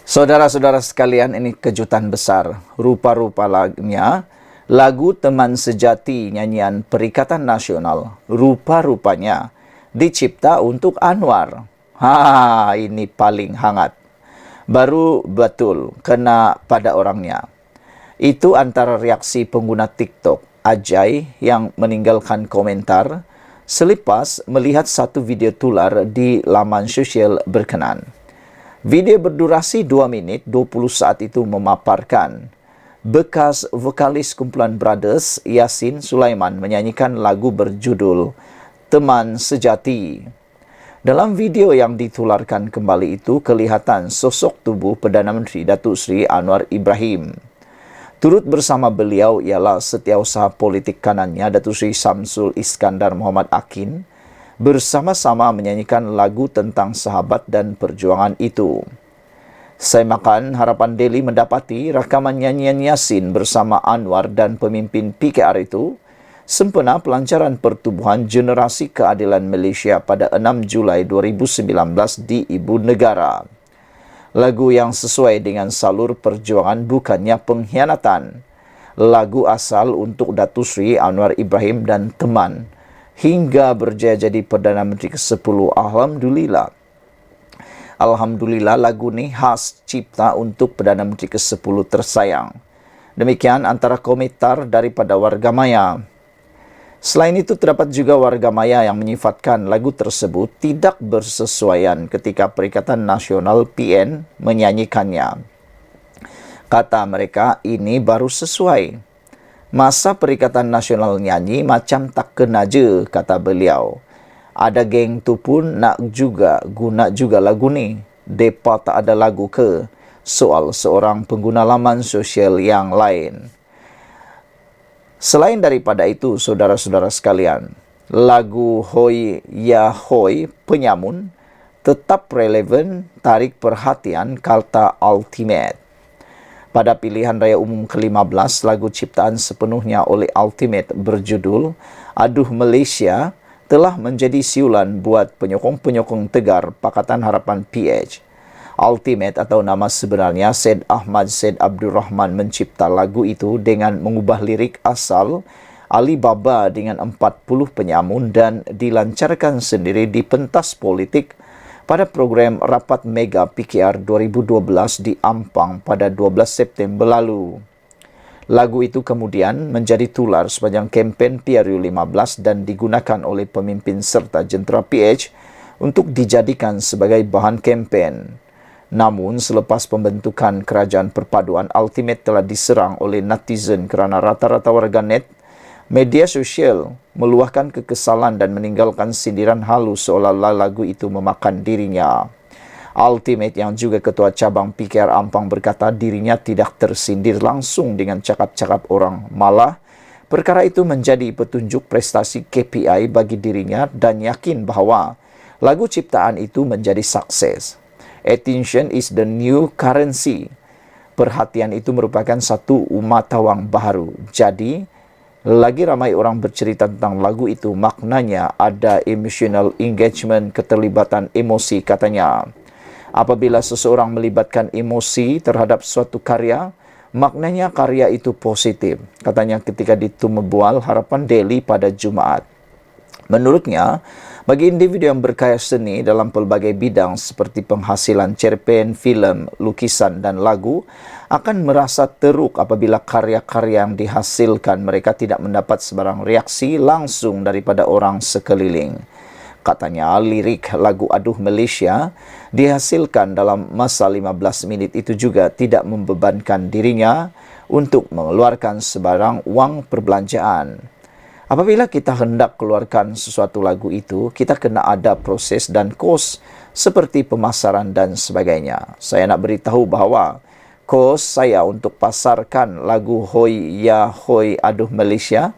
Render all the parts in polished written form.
Saudara-saudara sekalian, ini kejutan besar. Rupa-rupanya lagu Teman Sejati nyanyian Perikatan Nasional rupa-rupanya dicipta untuk Anwar. Ini paling hangat. Baru betul kena pada orangnya. Itu antara reaksi pengguna TikTok Ajay yang meninggalkan komentar selepas melihat satu video tular di laman sosial berkenan. Video berdurasi 2 menit 20 saat itu memaparkan bekas vokalis kumpulan Brothers Yasin Sulaiman menyanyikan lagu berjudul Teman Sejati. Dalam video yang ditularkan kembali itu kelihatan sosok tubuh Perdana Menteri Datuk Seri Anwar Ibrahim. Turut bersama beliau ialah setiausaha politik kanannya Datuk Seri Samsul Iskandar Muhammad Akin, bersama-sama menyanyikan lagu tentang sahabat dan perjuangan itu. Saya Makan Harapan Daily mendapati rakaman nyanyian Yasin bersama Anwar dan pemimpin PKR itu sempena pelancaran pertubuhan Generasi Keadilan Malaysia pada 6 Julai 2019 di Ibu Negara. Lagu yang sesuai dengan salur perjuangan bukannya pengkhianatan. Lagu asal untuk Datuk Seri Anwar Ibrahim dan teman hingga berjaya jadi Perdana Menteri ke-10. Alhamdulillah lagu ni khas cipta untuk Perdana Menteri ke-10 tersayang. Demikian antara komentar daripada warga maya. Selain itu terdapat juga warga maya yang menyifatkan lagu tersebut tidak bersesuaian ketika Perikatan Nasional PN menyanyikannya. Kata mereka ini baru sesuai. Masa Perikatan Nasional nyanyi macam tak kena je, kata beliau. Ada geng tu pun nak juga guna juga lagu ni. Depa tak ada lagu ke? Soal seorang pengguna laman sosial yang lain. Selain daripada itu, saudara-saudara sekalian, lagu Hoi Ya Hoi Penyamun tetap relevan tarik perhatian kata Ultimate. Pada pilihan raya umum ke-15, lagu ciptaan sepenuhnya oleh Ultimate berjudul Aduh Malaysia telah menjadi siulan buat penyokong-penyokong tegar Pakatan Harapan PH. Ultimate atau nama sebenarnya Syed Ahmad Syed Abdul Rahman mencipta lagu itu dengan mengubah lirik asal Alibaba dengan 40 penyamun dan dilancarkan sendiri di pentas politik pada program Rapat Mega PKR 2012 di Ampang pada 12 September lalu. Lagu itu kemudian menjadi tular sepanjang kempen PRU15 dan digunakan oleh pemimpin serta jentera PH untuk dijadikan sebagai bahan kempen. Namun, selepas pembentukan Kerajaan Perpaduan, Ultimate telah diserang oleh netizen kerana rata-rata warganet media sosial meluahkan kekesalan dan meninggalkan sindiran halus seolah-olah lagu itu memakan dirinya. Ultimate yang juga ketua cabang PKR Ampang berkata dirinya tidak tersindir langsung dengan cakap-cakap orang. Malah, perkara itu menjadi petunjuk prestasi KPI bagi dirinya dan yakin bahawa lagu ciptaan itu menjadi sukses. Attention is the new currency. Perhatian itu merupakan satu umatawang baru. Jadi, lagi ramai orang bercerita tentang lagu itu, maknanya ada emotional engagement, keterlibatan emosi katanya. Apabila seseorang melibatkan emosi terhadap suatu karya, maknanya karya itu positif, katanya ketika di Tumbual Harapan Daily pada Jumaat. Menurutnya, bagi individu yang berkarya seni dalam pelbagai bidang seperti penghasilan cerpen, filem, lukisan dan lagu akan merasa teruk apabila karya-karya yang dihasilkan mereka tidak mendapat sebarang reaksi langsung daripada orang sekeliling. Katanya, lirik lagu Aduh Malaysia dihasilkan dalam masa 15 minit itu juga tidak membebankan dirinya untuk mengeluarkan sebarang wang perbelanjaan. Apabila kita hendak keluarkan sesuatu lagu itu, kita kena ada proses dan kos seperti pemasaran dan sebagainya. Saya nak beritahu bahawa kos saya untuk pasarkan lagu Hoi Ya Hoi Aduh Malaysia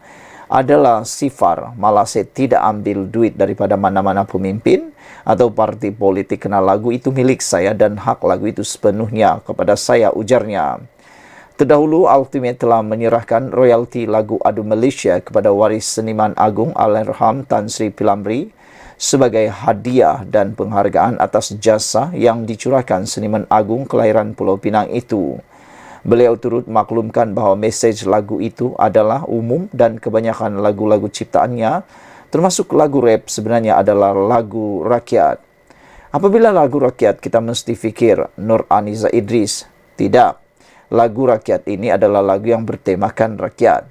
adalah sifar. Malah saya tidak ambil duit daripada mana-mana pemimpin atau parti politik kerana lagu itu milik saya dan hak lagu itu sepenuhnya kepada saya, ujarnya. Terdahulu, Ultimate telah menyerahkan royalti lagu Aduh Malaysia kepada waris seniman agung Allahyarham Tan Sri P. Ramlee sebagai hadiah dan penghargaan atas jasa yang dicurahkan seniman agung kelahiran Pulau Pinang itu. Beliau turut maklumkan bahawa mesej lagu itu adalah umum dan kebanyakan lagu-lagu ciptaannya, termasuk lagu rap, sebenarnya adalah lagu rakyat. Apabila lagu rakyat, kita mesti fikir Nur Aniza Idris. Tidak, lagu rakyat ini adalah lagu yang bertemakan rakyat.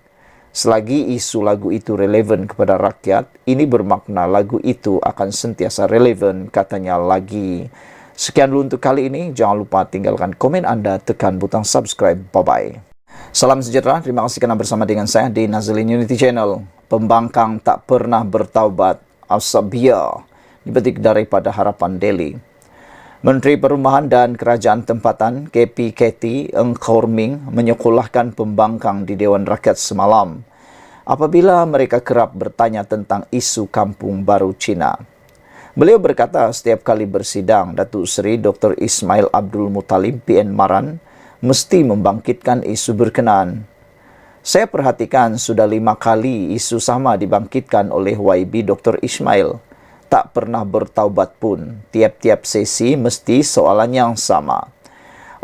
Selagi isu lagu itu relevan kepada rakyat, ini bermakna lagu itu akan sentiasa relevan, katanya lagi. Sekian dulu untuk kali ini. Jangan lupa tinggalkan komen Anda, tekan butang subscribe. Bye-bye. Salam sejahtera. Terima kasih kerana bersama dengan saya di Nazlin Unity Channel. Pembangkang tak pernah bertaubat. Asabiyah. Dipetik daripada Harapan Daily. Menteri Perumahan dan Kerajaan Tempatan KPKT Eng Khor Ming menyekolahkan pembangkang di Dewan Rakyat semalam apabila mereka kerap bertanya tentang isu kampung baru Cina. Beliau berkata setiap kali bersidang, Datuk Seri Dr. Ismail Abdul Muttalib PN Maran mesti membangkitkan isu berkenaan. Saya perhatikan sudah 5 kali isu sama dibangkitkan oleh YB Dr. Ismail. Tak pernah bertaubat pun. Tiap-tiap sesi mesti soalan yang sama.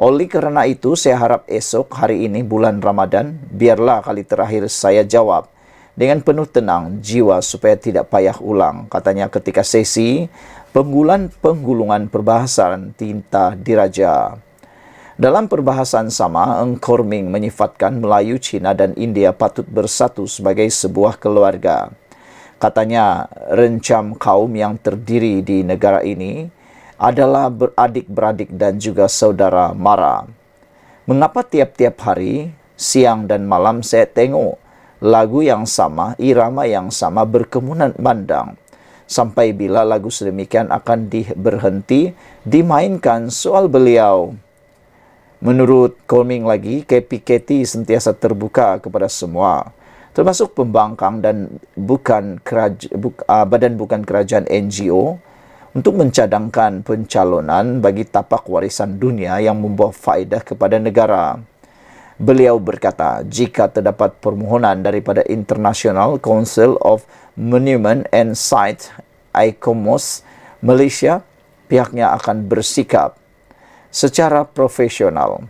Oleh kerana itu, saya harap esok hari ini bulan Ramadan, biarlah kali terakhir saya jawab dengan penuh tenang jiwa supaya tidak payah ulang, katanya ketika sesi penggulungan perbahasan tinta diraja. Dalam perbahasan sama, Eng Khor Ming menyifatkan Melayu, Cina dan India patut bersatu sebagai sebuah keluarga. Katanya, rencam kaum yang terdiri di negara ini adalah beradik-beradik dan juga saudara mara. Mengapa tiap-tiap hari, siang dan malam saya tengok lagu yang sama, irama yang sama berkemunan bandang. Sampai bila lagu sedemikian akan berhenti dimainkan, soal beliau. Menurut Khor Ming lagi, KPKT sentiasa terbuka kepada semua, termasuk pembangkang dan badan bukan kerajaan NGO, untuk mencadangkan pencalonan bagi tapak warisan dunia yang membawa faedah kepada negara. Beliau berkata, jika terdapat permohonan daripada International Council of Monument and Site ICOMOS Malaysia, pihaknya akan bersikap secara profesional.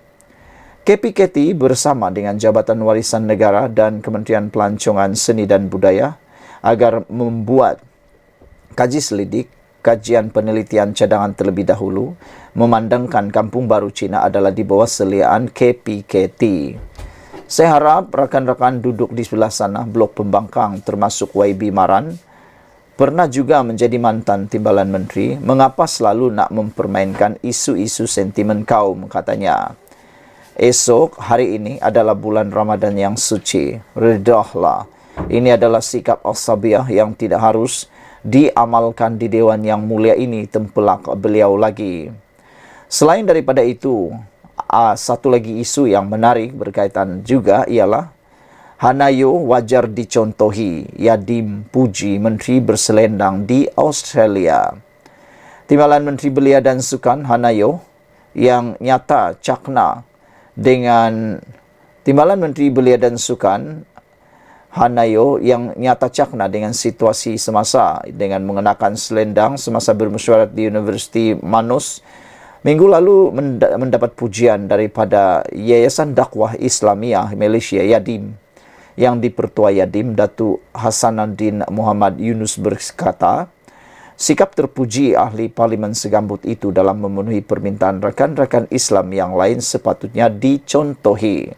KPKT bersama dengan Jabatan Warisan Negara dan Kementerian Pelancongan Seni dan Budaya agar membuat kaji selidik, kajian penelitian cadangan terlebih dahulu, memandangkan Kampung Baru Cina adalah di bawah seliaan KPKT. Saya harap rakan-rakan duduk di sebelah sana, Blok Pembangkang termasuk YB Maran, pernah juga menjadi mantan timbalan menteri, mengapa selalu nak mempermainkan isu-isu sentimen kaum, katanya. Esok hari ini adalah bulan Ramadan yang suci. Redahlah. Ini adalah sikap asabiyah yang tidak harus diamalkan di Dewan yang mulia ini, tempelak beliau lagi. Selain daripada itu, satu lagi isu yang menarik berkaitan juga ialah Hanayo wajar dicontohi, Yadim puji Menteri berselendang di Australia. Timbalan Menteri Belia dan Sukan Hanayo yang nyata cakna dengan Timbalan Menteri Belia dan Sukan Hanayo yang nyata cakna dengan situasi semasa dengan mengenakan selendang semasa bermesyuarat di Universiti Manus minggu lalu mendapat pujian daripada Yayasan Dakwah Islamiyah Malaysia Yadim. Yang dipertua Yadim, Datuk Hasanuddin Muhammad Yunus berkata, sikap terpuji ahli parlimen segambut itu dalam memenuhi permintaan rakan-rakan Islam yang lain sepatutnya dicontohi.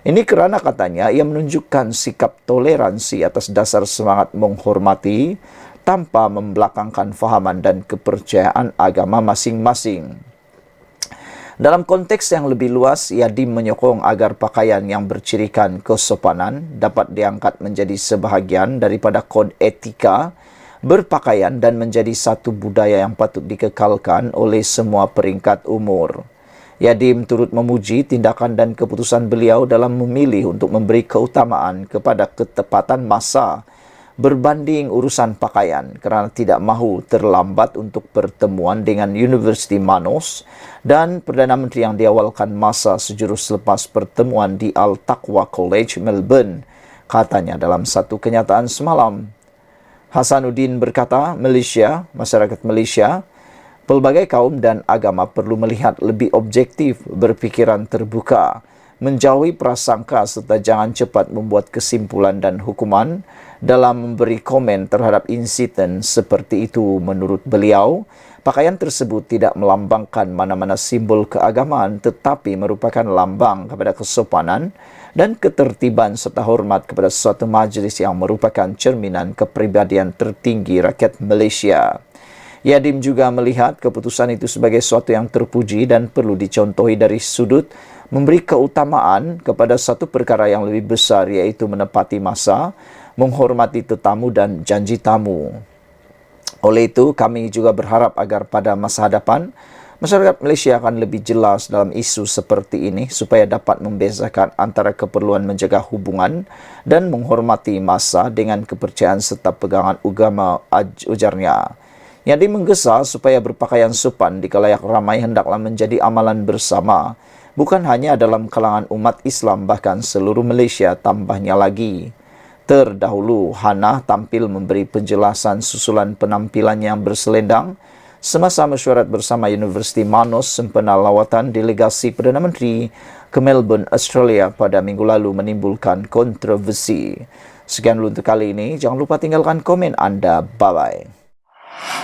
Ini kerana katanya ia menunjukkan sikap toleransi atas dasar semangat menghormati tanpa membelakangkan fahaman dan kepercayaan agama masing-masing. Dalam konteks yang lebih luas, Yadim menyokong agar pakaian yang bercirikan kesopanan dapat diangkat menjadi sebahagian daripada kod etika berpakaian dan menjadi satu budaya yang patut dikekalkan oleh semua peringkat umur. Yadim turut memuji tindakan dan keputusan beliau dalam memilih untuk memberi keutamaan kepada ketepatan masa berbanding urusan pakaian kerana tidak mahu terlambat untuk pertemuan dengan Universiti Manus dan Perdana Menteri yang diawalkan masa sejurus selepas pertemuan di Al-Taqwa College, Melbourne, katanya dalam satu kenyataan semalam. Hasanuddin berkata, masyarakat Malaysia, pelbagai kaum dan agama perlu melihat lebih objektif, berfikiran terbuka, menjauhi prasangka serta jangan cepat membuat kesimpulan dan hukuman dalam memberi komen terhadap insiden seperti itu. Menurut beliau, pakaian tersebut tidak melambangkan mana-mana simbol keagamaan tetapi merupakan lambang kepada kesopanan dan ketertiban serta hormat kepada suatu majlis yang merupakan cerminan kepribadian tertinggi rakyat Malaysia. Yadim juga melihat keputusan itu sebagai suatu yang terpuji dan perlu dicontohi dari sudut memberi keutamaan kepada satu perkara yang lebih besar, iaitu menepati masa, menghormati tetamu dan janji tamu. Oleh itu, kami juga berharap agar pada masa hadapan, masyarakat Malaysia akan lebih jelas dalam isu seperti ini supaya dapat membezakan antara keperluan menjaga hubungan dan menghormati masa dengan kepercayaan serta pegangan agama, ujarnya. Yang menggesa supaya berpakaian sopan di khalayak ramai hendaklah menjadi amalan bersama, bukan hanya dalam kalangan umat Islam, bahkan seluruh Malaysia, tambahnya lagi. Terdahulu, Hannah tampil memberi penjelasan susulan penampilan yang berselendang semasa mesyuarat bersama Universiti Manos sempena lawatan delegasi Perdana Menteri ke Melbourne, Australia pada minggu lalu menimbulkan kontroversi. Sekian dulu untuk kali ini. Jangan lupa tinggalkan komen anda. Bye-bye.